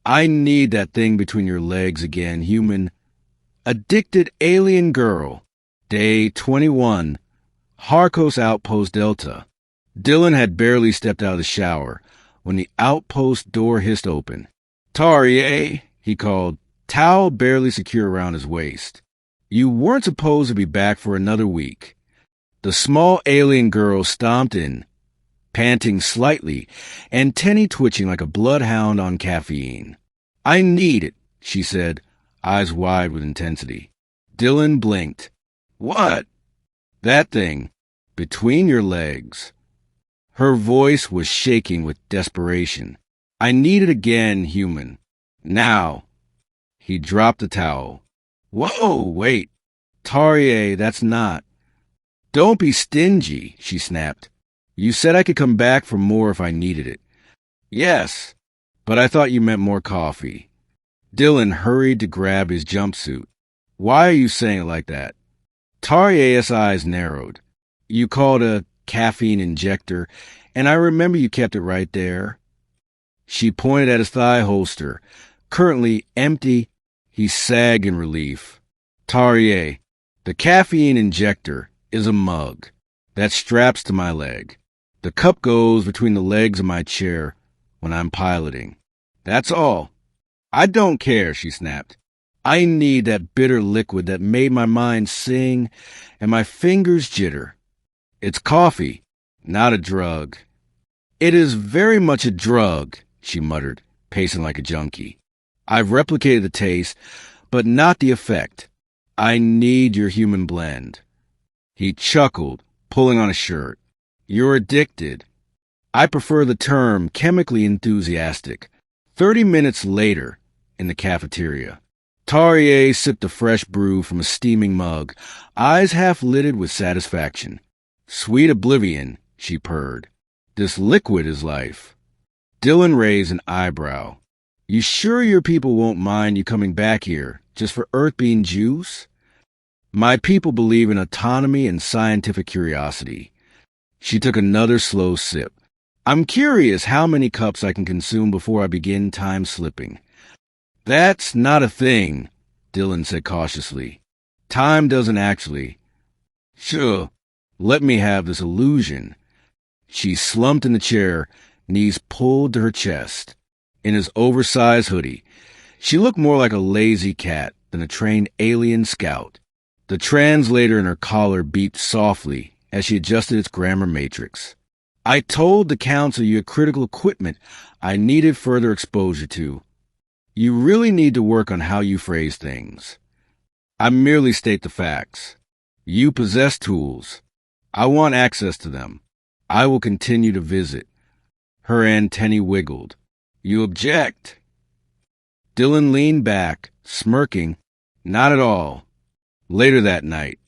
I need that thing between your legs again, human. Addicted alien girl. Day 21. Harkos Outpost Delta. Dylan had barely stepped out of the shower when the outpost door hissed open. "Tarye," he called, towel barely secure around his waist. "You weren't supposed to be back for another week." The small alien girl stomped in, panting slightly, antennae twitching like a bloodhound on caffeine. "I need it," she said, eyes wide with intensity. Dylan blinked. "What?" "That thing. Between your legs." Her voice was shaking with desperation. "I need it again, human. Now." He dropped the towel. "Whoa, wait. Tarye, that's not." "Don't be stingy," she snapped. "You said I could come back for more if I needed it." "Yes, but I thought you meant more coffee." Dylan hurried to grab his jumpsuit. "Why are you saying it like that?" Tarye's eyes narrowed. "You called a caffeine injector, and I remember you kept it right there." She pointed at his thigh holster, currently empty. He sagged in relief. "Tarye, the caffeine injector is a mug that straps to my leg. The cup goes between the legs of my chair when I'm piloting. That's all." "I don't care," she snapped. "I need that bitter liquid that made my mind sing and my fingers jitter. It's coffee, not a drug." "It is very much a drug," she muttered, pacing like a junkie. "I've replicated the taste, but not the effect. I need your human blend." He chuckled, pulling on a shirt. "You're addicted." "I prefer the term chemically enthusiastic." 30 minutes later, in the cafeteria, Tarye sipped a fresh brew from a steaming mug, eyes half-lidded with satisfaction. "Sweet oblivion," she purred. "This liquid is life." Dylan raised an eyebrow. "You sure your people won't mind you coming back here just for earth bean juice?" "My people believe in autonomy and scientific curiosity." She took another slow sip. "I'm curious how many cups I can consume before I begin time slipping." "That's not a thing," Dylan said cautiously. "Time doesn't actually." "Sure, let me have this illusion." She slumped in the chair, knees pulled to her chest. In his oversized hoodie, she looked more like a lazy cat than a trained alien scout. The translator in her collar beeped softly as she adjusted its grammar matrix. "I told the council you had critical equipment I needed further exposure to. You really need to work on how you phrase things." "I merely state the facts. You possess tools. I want access to them. I will continue to visit." Her antennae wiggled. "You object?" Dylan leaned back, smirking. "Not at all." Later that night,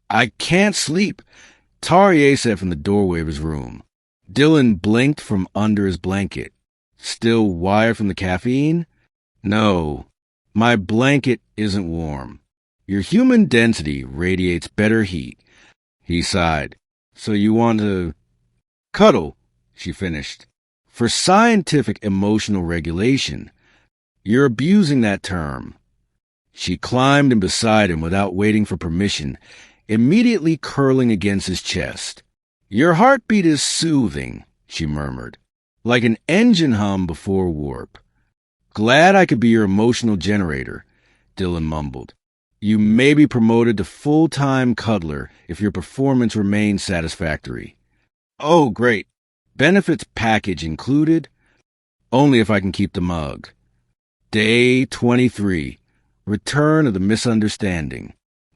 "I can't sleep," Tarye said from the doorway of his room. Dylan blinked from under his blanket. "Still wired from the caffeine?" "No, my blanket isn't warm. Your human density radiates better heat." He sighed. "So you want to—" "Cuddle," she finished. "For scientific emotional regulation. You're abusing that term." She climbed in beside him without waiting for permission, immediately curling against his chest. "Your heartbeat is soothing," she murmured, "like an engine hum before warp." "Glad I could be your emotional generator," Dylan mumbled. "You may be promoted to full-time cuddler if your performance remains satisfactory." "Oh, great. Benefits package included?" "Only if I can keep the mug." Day 23. Return of the misunderstanding.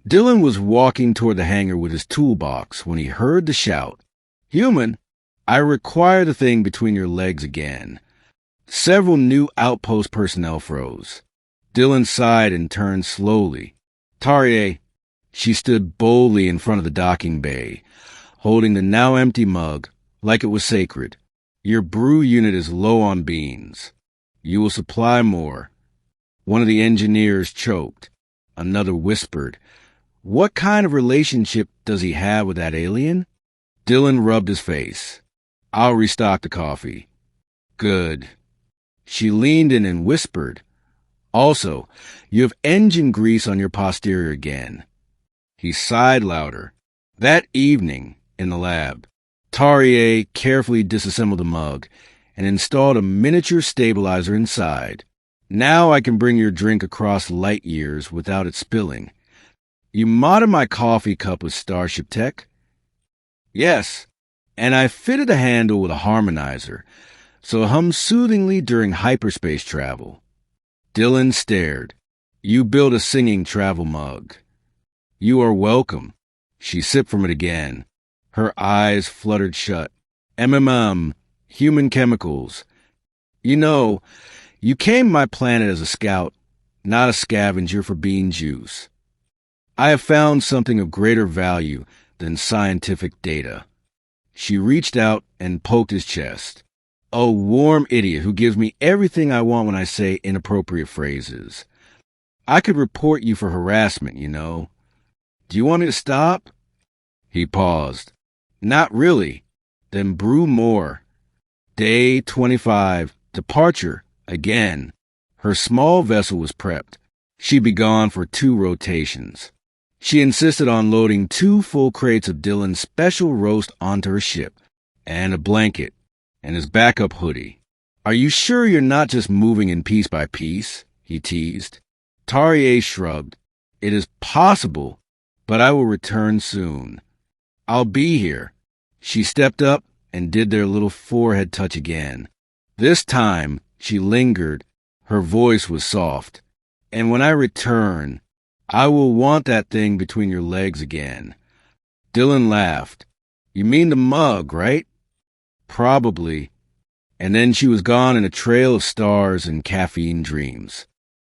Dylan was walking toward the hangar with his toolbox when he heard the shout. "Human, I require the thing between your legs again." Several new outpost personnel froze. Dylan sighed and turned slowly. "Tarye." She stood boldly in front of the docking bay, holding the now empty mug like it was sacred. "Your brew unit is low on beans. You will supply more." One of the engineers choked. Another whispered, "What kind of relationship does he have with that alien?" Dylan rubbed his face. "I'll restock the coffee." "Good." She leaned in and whispered, "Also, you have engine grease on your posterior again." He sighed louder. That evening, in the lab, Tarier carefully disassembled the mug and installed a miniature stabilizer inside. "Now I can bring your drink across light years without it spilling. You modded my coffee cup with Starship Tech?" "Yes, and I fitted the handle with a harmonizer, so it hums soothingly during hyperspace travel." Dylan stared. "You built a singing travel mug." "You are welcome." She sipped from it again. Her eyes fluttered shut. Human chemicals. You know, you came to my planet as a scout, not a scavenger for bean juice. I have found something of greater value than scientific data." She reached out and poked his chest. "A warm idiot who gives me everything I want when I say inappropriate phrases. I could report you for harassment, you know. Do you want me to stop?" He paused. "Not really. Then brew more." Day 25, departure, again. Her small vessel was prepped. She'd be gone for 2 rotations. She insisted on loading 2 full crates of Dylan's special roast onto her ship, and a blanket, and his backup hoodie. "Are you sure you're not just moving in piece by piece?" he teased. Tarier shrugged. "It is possible, but I will return soon. I'll be here." She stepped up and did their little forehead touch again. This time, she lingered. Her voice was soft. "And when I return, I will want that thing between your legs again." Dylan laughed. "You mean the mug, right?" "Probably." And then she was gone in a trail of stars and caffeine dreams.